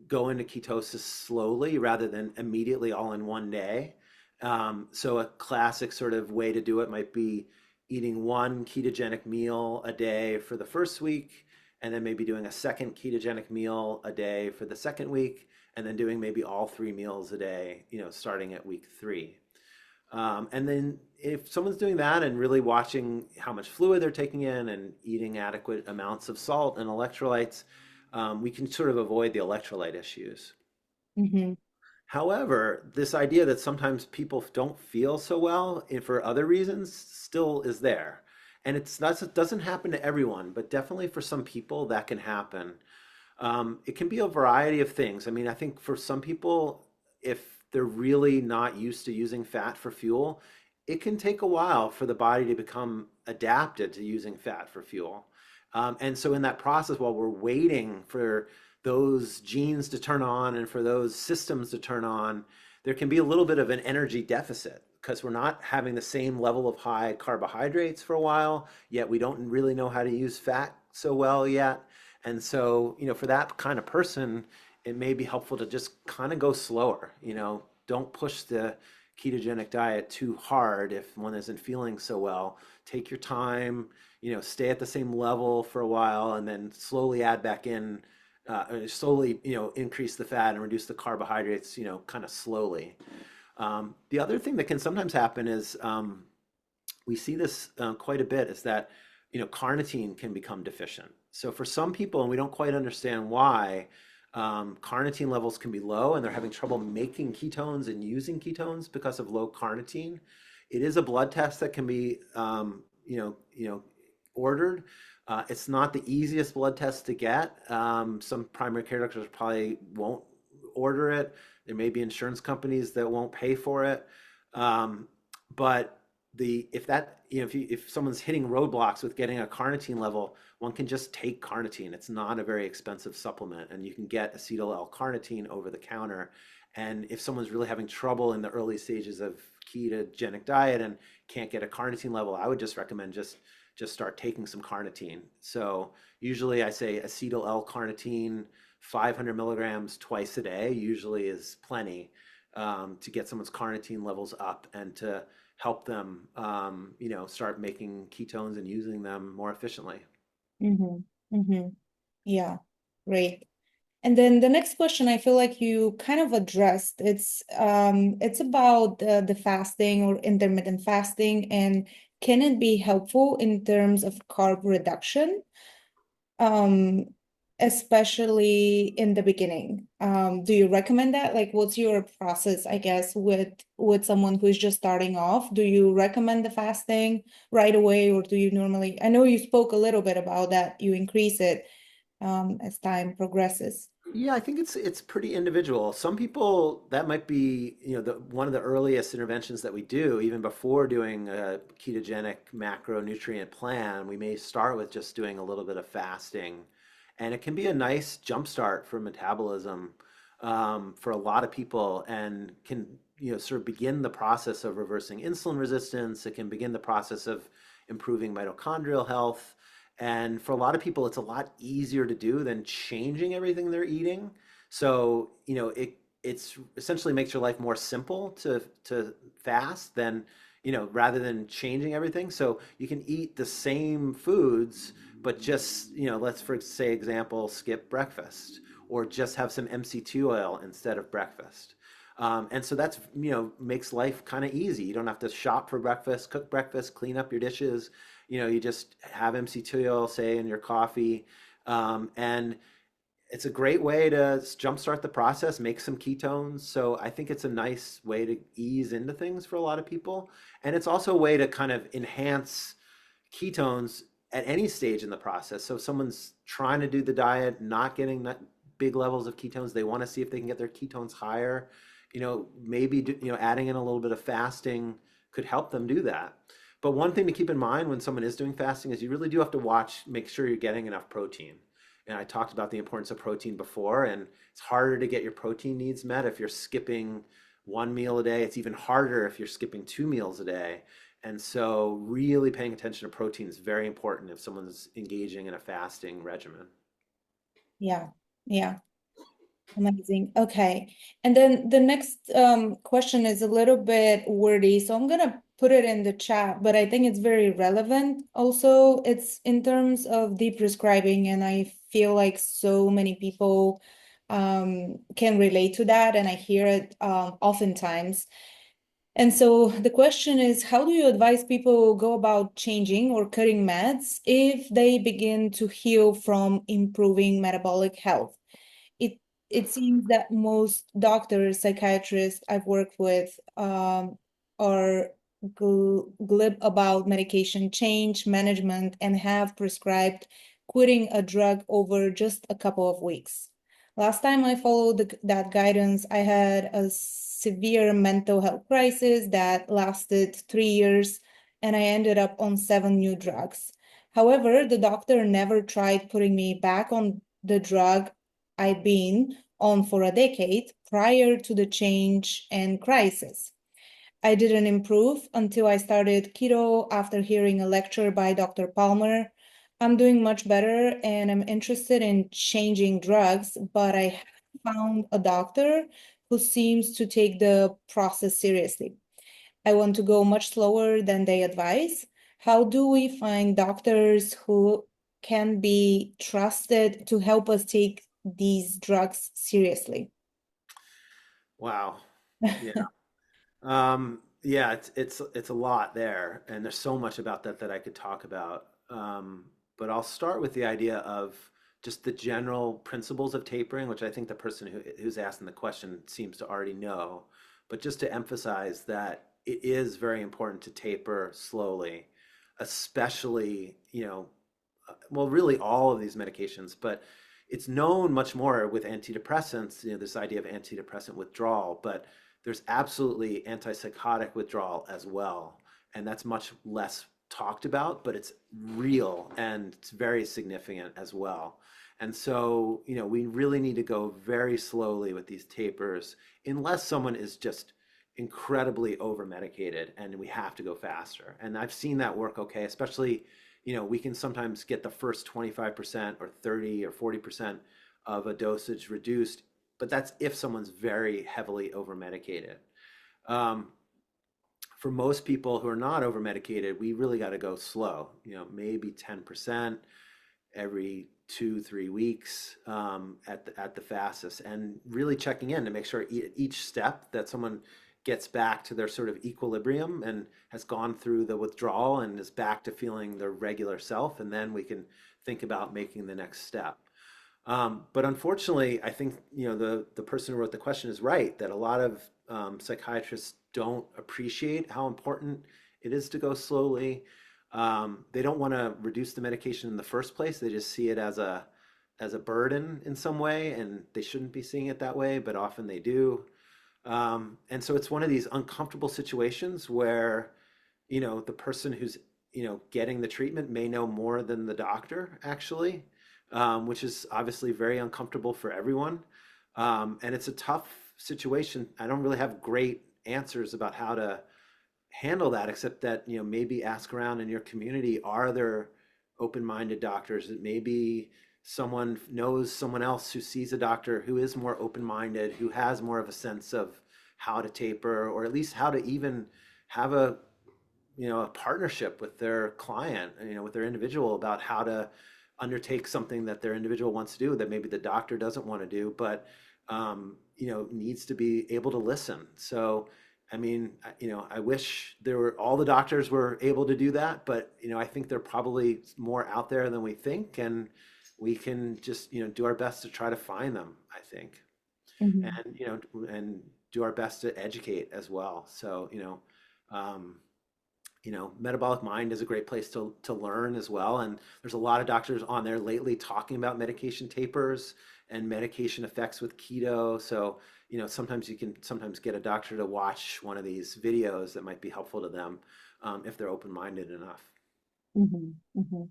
go into ketosis slowly rather than immediately all in one day. So a classic sort of way to do it might be eating one ketogenic meal a day for the first week, and then maybe doing a second ketogenic meal a day for the second week, and then doing maybe all 3 meals a day, starting at week 3. And then if someone's doing that and really watching how much fluid they're taking in and eating adequate amounts of salt and electrolytes, we can sort of avoid the electrolyte issues. Mm-hmm. However, this idea that sometimes people don't feel so well for other reasons still is there. And it doesn't happen to everyone, but definitely for some people that can happen. It can be a variety of things. I mean, I think for some people, if they're really not used to using fat for fuel, it can take a while for the body to become adapted to using fat for fuel. And so, in that process, while we're waiting for those genes to turn on and for those systems to turn on, there can be a little bit of an energy deficit because we're not having the same level of high carbohydrates for a while, yet we don't really know how to use fat so well yet. And so, for that kind of person, it may be helpful to just kind of go slower. Don't push the ketogenic diet too hard if one isn't feeling so well. Take your time, stay at the same level for a while and then slowly add back in, slowly, increase the fat and reduce the carbohydrates, kind of slowly. The other thing that can sometimes happen is we see this quite a bit is that carnitine can become deficient. So for some people, and we don't quite understand why, carnitine levels can be low and they're having trouble making ketones and using ketones because of low carnitine. It is a blood test that can be ordered. It's not the easiest blood test to get. Some primary care doctors probably won't order it. There may be insurance companies that won't pay for it. But if someone's hitting roadblocks with getting a carnitine level, one can just take carnitine. It's not a very expensive supplement, and you can get acetyl L-carnitine over the counter. And if someone's really having trouble in the early stages of ketogenic diet and can't get a carnitine level, I would just recommend just start taking some carnitine. So usually I say acetyl L-carnitine, 500 milligrams twice a day usually is plenty to get someone's carnitine levels up and to help them, start making ketones and using them more efficiently. Mm-hmm. Mm-hmm. Yeah, great. And then the next question I feel like you kind of addressed, it's about the fasting or intermittent fasting, and can it be helpful in terms of carb reduction? Um, Especially in the beginning. Do you recommend that? Like, what's your process, I guess, with someone who's just starting off? Do you recommend the fasting right away, or do you normally, I know you spoke a little bit about that, you increase it as time progresses. Yeah, I think it's pretty individual. Some people that might be, one of the earliest interventions that we do, even before doing a ketogenic macronutrient plan, we may start with just doing a little bit of fasting. And it can be a nice jumpstart for metabolism for a lot of people and can, sort of begin the process of reversing insulin resistance. It can begin the process of improving mitochondrial health. And for a lot of people, it's a lot easier to do than changing everything they're eating. So, it's essentially makes your life more simple to fast than, rather than changing everything. So you can eat the same foods, but just, let's for say example, skip breakfast or just have some MCT oil instead of breakfast. And so that's, makes life kind of easy. You don't have to shop for breakfast, cook breakfast, clean up your dishes. You just have MCT oil, say, in your coffee. And it's a great way to jumpstart the process, make some ketones. So I think it's a nice way to ease into things for a lot of people. And it's also a way to kind of enhance ketones at any stage in the process. So if someone's trying to do the diet, not getting that big levels of ketones, they want to see if they can get their ketones higher. Maybe adding in a little bit of fasting could help them do that. But one thing to keep in mind when someone is doing fasting is you really do have to make sure you're getting enough protein. And I talked about the importance of protein before, and it's harder to get your protein needs met if you're skipping one meal a day. It's even harder if you're skipping 2 meals a day. And so really paying attention to protein is very important if someone's engaging in a fasting regimen. Yeah, yeah. Amazing. Okay. And then the next question is a little bit wordy, so I'm gonna put it in the chat, but I think it's very relevant. Also, it's in terms of de-prescribing, and I feel like so many people can relate to that, and I hear it oftentimes. And so the question is, how do you advise people go about changing or cutting meds if they begin to heal from improving metabolic health? It it seems that most doctors, psychiatrists I've worked with are glib about medication change management and have prescribed quitting a drug over just a couple of weeks. Last time I followed that guidance, I had a severe mental health crisis that lasted 3 years, and I ended up on 7 new drugs. However, the doctor never tried putting me back on the drug I'd been on for a decade prior to the change and crisis. I didn't improve until I started keto after hearing a lecture by Dr. Palmer. I'm doing much better and I'm interested in changing drugs, but I haven't found a doctor who seems to take the process seriously. I want to go much slower than they advise. How do we find doctors who can be trusted to help us take these drugs seriously? Wow. Yeah. Yeah, it's a lot there, and there's so much about that that I could talk about. But I'll start with the idea of just the general principles of tapering, which I think the person who's asking the question seems to already know. But just to emphasize that it is very important to taper slowly, especially, well, really all of these medications, but it's known much more with antidepressants, this idea of antidepressant withdrawal, but there's absolutely antipsychotic withdrawal as well. And that's much less talked about, but it's real and it's very significant as well. And so, we really need to go very slowly with these tapers, unless someone is just incredibly over medicated and we have to go faster. And I've seen that work okay, especially, we can sometimes get the first 25% or 30 or 40% of a dosage reduced, but that's if someone's very heavily over medicated. Um, for most people who are not over medicated, we really got to go slow, maybe 10% every 2, 3 weeks at the fastest, and really checking in to make sure each step that someone gets back to their sort of equilibrium and has gone through the withdrawal and is back to feeling their regular self, and then we can think about making the next step. But unfortunately, I think the person who wrote the question is right that a lot of psychiatrists don't appreciate how important it is to go slowly. They don't want to reduce the medication in the first place. They just see it as a burden in some way, and they shouldn't be seeing it that way, but often they do. And so it's one of these uncomfortable situations where, the person who's, getting the treatment may know more than the doctor actually, which is obviously very uncomfortable for everyone. And it's a tough situation. I don't really have great answers about how to handle that, except that, maybe ask around in your community, are there open-minded doctors? That maybe someone knows someone else who sees a doctor who is more open-minded, who has more of a sense of how to taper, or at least how to even have a partnership with their client, with their individual, about how to undertake something that their individual wants to do that maybe the doctor doesn't want to do, but needs to be able to listen. So, I mean, I wish all the doctors were able to do that, but I think they're probably more out there than we think, and we can just do our best to try to find them, I think, Mhm. and and do our best to educate as well. So, um, Metabolic Mind is a great place to learn as well. And there's a lot of doctors on there lately talking about medication tapers and medication effects with keto. So, sometimes you can sometimes get a doctor to watch one of these videos that might be helpful to them, if they're open-minded enough. Mhm. Mhm.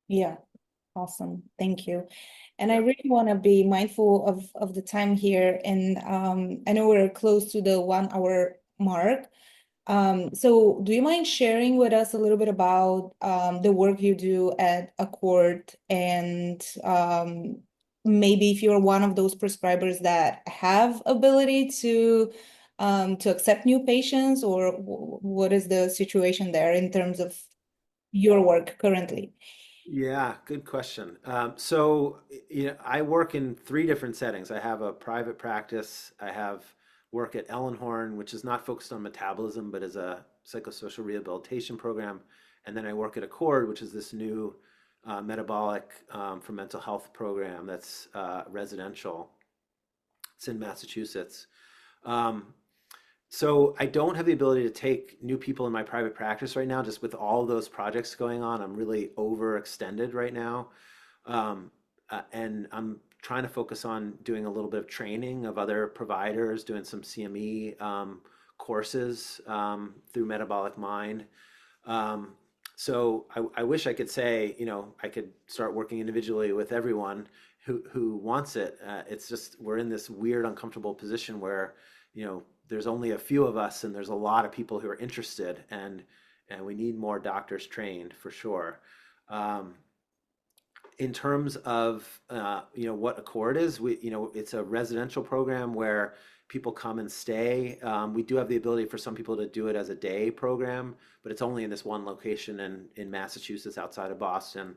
Yeah, awesome. Thank you. And I Yeah. really want to be mindful of the time here. And I know we're close to the 1 hour mark. So do you mind sharing with us a little bit about the work you do at Accord and maybe if you're one of those prescribers that have ability to accept new patients, or what is the situation there in terms of your work currently? Yeah, good question. So, I work in three different settings. I have a private practice. I have work at Ellenhorn, which is not focused on metabolism, but is a psychosocial rehabilitation program. And then I work at Accord, which is this new metabolic for mental health program that's residential. It's in Massachusetts. Um, so I don't have the ability to take new people in my private practice right now, just with all those projects going on. I'm really overextended right now. And I'm trying to focus on doing a little bit of training of other providers, doing some CME courses through Metabolic Mind. Um, so I wish I could say, I could start working individually with everyone who wants it. It's just we're in this weird, uncomfortable position where, there's only a few of us and there's a lot of people who are interested, and we need more doctors trained for sure. Um, in terms of what Accord is, it's a residential program where people come and stay. We do have the ability for some people to do it as a day program, but it's only in this one location in Massachusetts outside of Boston.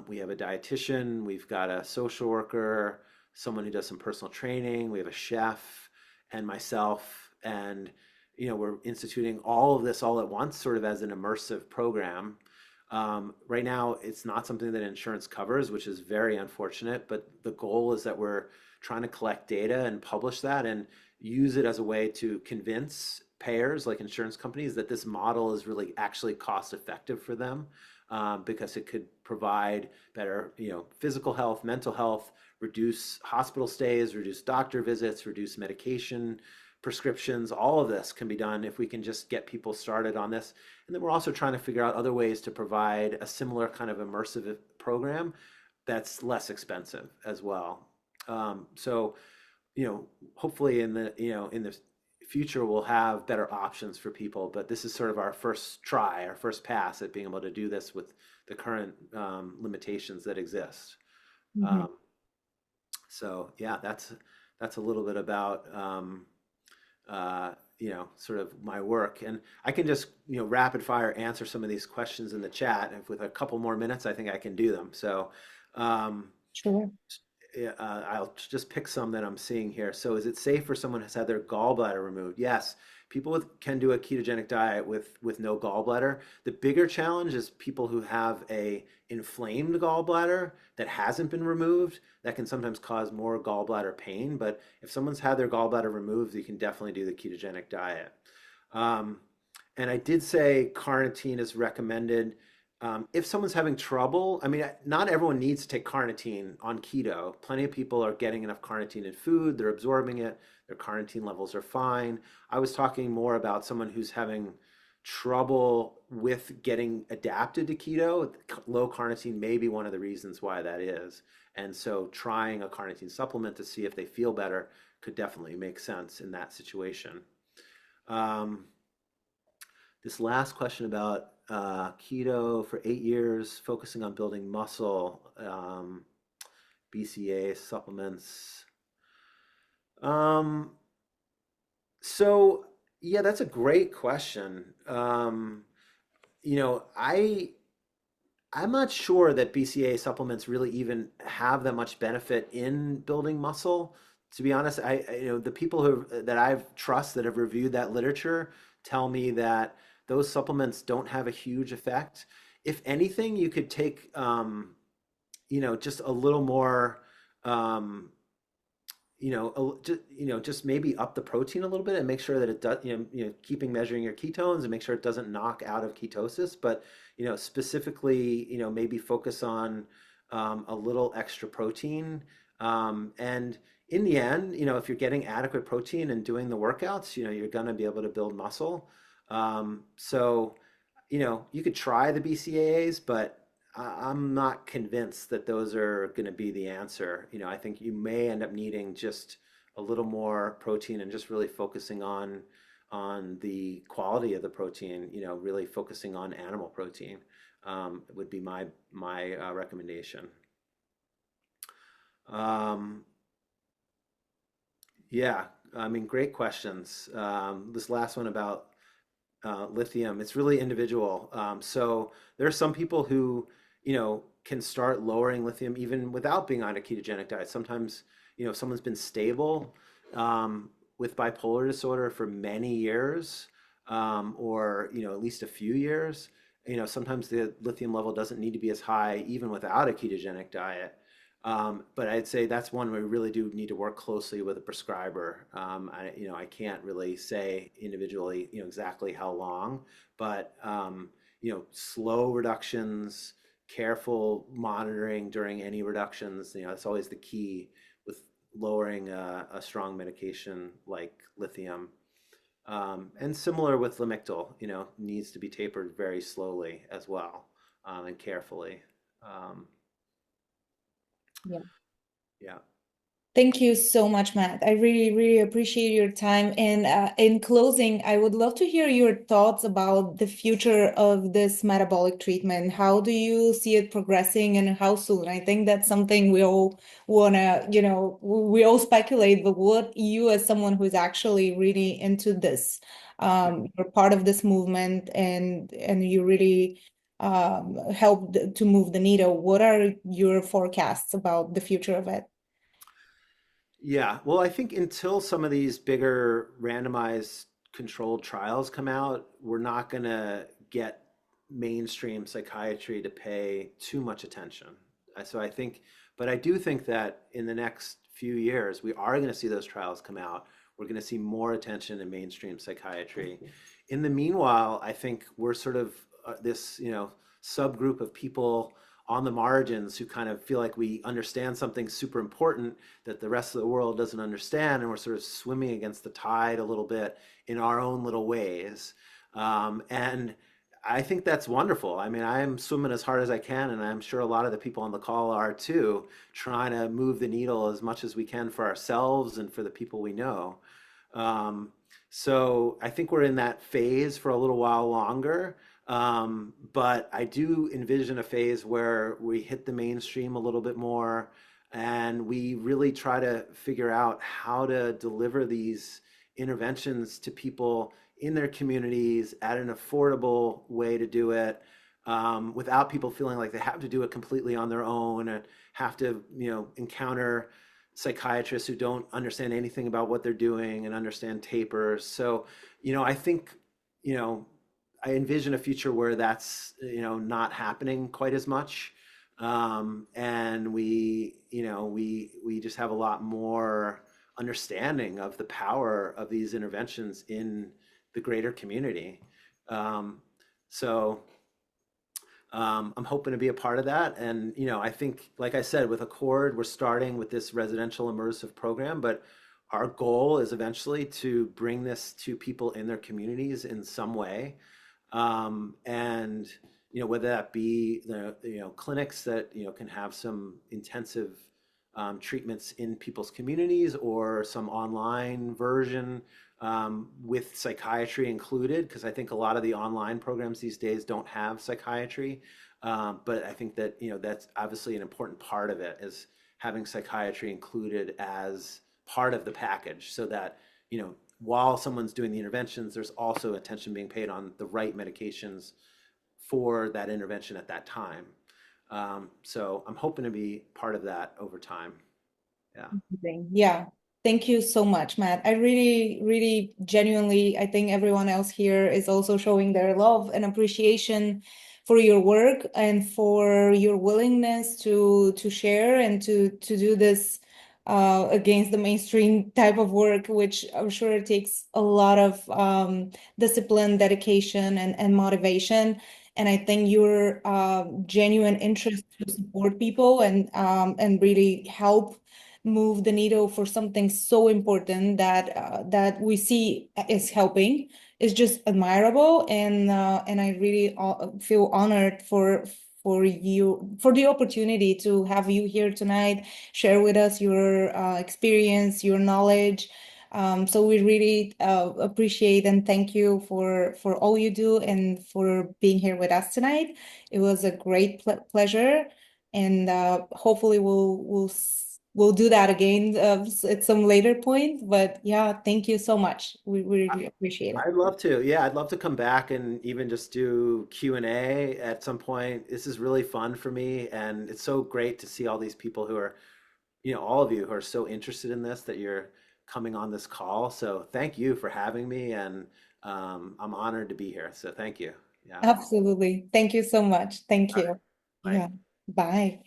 We have a dietitian, we've got a social worker, someone who does some personal training, we have a chef, and myself, and we're instituting all of this all at once, sort of as an immersive program. Right now, it's not something that insurance covers, which is very unfortunate, but the goal is that we're trying to collect data and publish that and use it as a way to convince payers like insurance companies that this model is really actually cost effective for them, because it could provide better, physical health, mental health, reduce hospital stays, reduce doctor visits, reduce medication prescriptions. All of this can be done if we can just get people started on this. And then we're also trying to figure out other ways to provide a similar kind of immersive program that's less expensive as well. So, hopefully in the future we'll have better options for people. But this is sort of our first try, our first pass at being able to do this with the current limitations that exist. Mhm. Um, so yeah, that's a little bit about sort of my work. And I can just, rapid fire answer some of these questions in the chat. If with a couple more minutes, I think I can do them. So um, Sure. yeah, I'll just pick some that I'm seeing here. So is it safe for someone who's had their gallbladder removed? Yes. Can do a ketogenic diet with no gallbladder. The bigger challenge is people who have a inflamed gallbladder that hasn't been removed. That can sometimes cause more gallbladder pain. But if someone's had their gallbladder removed, you can definitely do the ketogenic diet. Um, and I did say carnitine is recommended. If someone's having trouble, I mean, not everyone needs to take carnitine on keto. Plenty of people are getting enough carnitine in food, they're absorbing it, their carnitine levels are fine. I was talking more about someone who's having trouble with getting adapted to keto. Low carnitine may be one of the reasons why that is. And so trying a carnitine supplement to see if they feel better could definitely make sense in that situation. Um, this last question about keto for 8 years, focusing on building muscle, BCA supplements. Um, so yeah, that's a great question. You know, I I'm not sure that BCA supplements really even have that much benefit in building muscle. To be honest, the people that I've trust that have reviewed that literature tell me that those supplements don't have a huge effect. If anything, you could take, just a little more, um, just maybe up the protein a little bit and make sure that it does, keeping measuring your ketones and make sure it doesn't knock out of ketosis. But, specifically, maybe focus on a little extra protein. And in the end, if you're getting adequate protein and doing the workouts, you're going to be able to build muscle. So, you could try the BCAAs, but I'm not convinced that those are going to be the answer. I think you may end up needing just a little more protein and just really focusing on the quality of the protein. Really focusing on animal protein would be my recommendation. Um, yeah, I mean, great questions. This last one about lithium, it's really individual. So there are some people who, can start lowering lithium even without being on a ketogenic diet. Sometimes, if someone's been stable with bipolar disorder for many years, or, at least a few years, sometimes the lithium level doesn't need to be as high even without a ketogenic diet. But I'd say that's one we really do need to work closely with a prescriber. I can't really say individually, exactly how long, but slow reductions, careful monitoring during any reductions, that's always the key with lowering a strong medication like lithium. And similar with Lamictal, needs to be tapered very slowly as well, and carefully. Um, Yeah. yeah. Thank you so much, Matt. I really, really appreciate your time. And in closing, I would love to hear your thoughts about the future of this metabolic treatment. How do you see it progressing and how soon? I think that's something we all want to, we all speculate, but what you, as someone who's actually really into this, you're part of this movement and you really help to move the needle. What are your forecasts about the future of it? Yeah, well, I think until some of these bigger randomized controlled trials come out, we're not going to get mainstream psychiatry to pay too much attention. So I think, but I do think that in the next few years, we are going to see those trials come out. We're going to see more attention in mainstream psychiatry. In the meanwhile, I think we're sort of this, subgroup of people on the margins who kind of feel like we understand something super important that the rest of the world doesn't understand, and we're sort of swimming against the tide a little bit in our own little ways. And I think that's wonderful. I mean, I'm swimming as hard as I can, and I'm sure a lot of the people on the call are too, trying to move the needle as much as we can for ourselves and for the people we know. Um, so I think we're in that phase for a little while longer. But I do envision a phase where we hit the mainstream a little bit more and we really try to figure out how to deliver these interventions to people in their communities at an affordable way to do it, without people feeling like they have to do it completely on their own and have to, encounter psychiatrists who don't understand anything about what they're doing and understand tapers. So, I think, you know, I envision a future where that's, not happening quite as much. And we just have a lot more understanding of the power of these interventions in the greater community. Um, so I'm hoping to be a part of that. And, I think, like I said, with Accord, we're starting with this residential immersive program, but our goal is eventually to bring this to people in their communities in some way. And, whether that be the, clinics that, can have some intensive treatments in people's communities or some online version with psychiatry included, because I think a lot of the online programs these days don't have psychiatry. But I think that, that's obviously an important part of it is having psychiatry included as part of the package so that, while someone's doing the interventions, there's also attention being paid on the right medications for that intervention at that time. So I'm hoping to be part of that over time. Yeah. Amazing. Yeah. Thank you so much, Matt. I really, really genuinely, I think everyone else here is also showing their love and appreciation for your work and for your willingness to share and to do this against the mainstream type of work, which I'm sure takes a lot of discipline, dedication, and motivation. And I think your genuine interest to support people and really help move the needle for something so important that we see is helping is just admirable, and I really feel honored for you for the opportunity to have you here tonight, share with us your experience, your knowledge. So we really appreciate and thank you for all you do and for being here with us tonight. It was a great pleasure, and hopefully we'll we'll do that again at some later point. But yeah, thank you so much. We really appreciate it. I'd love to. Yeah, I'd love to come back and even just do Q&A at some point. This is really fun for me, and it's so great to see all these people who are, all of you who are so interested in this that you're coming on this call. So thank you for having me, and I'm honored to be here. So thank you. Yeah. Absolutely. Thank you so much. Thank All right. you. Bye. Yeah. Bye.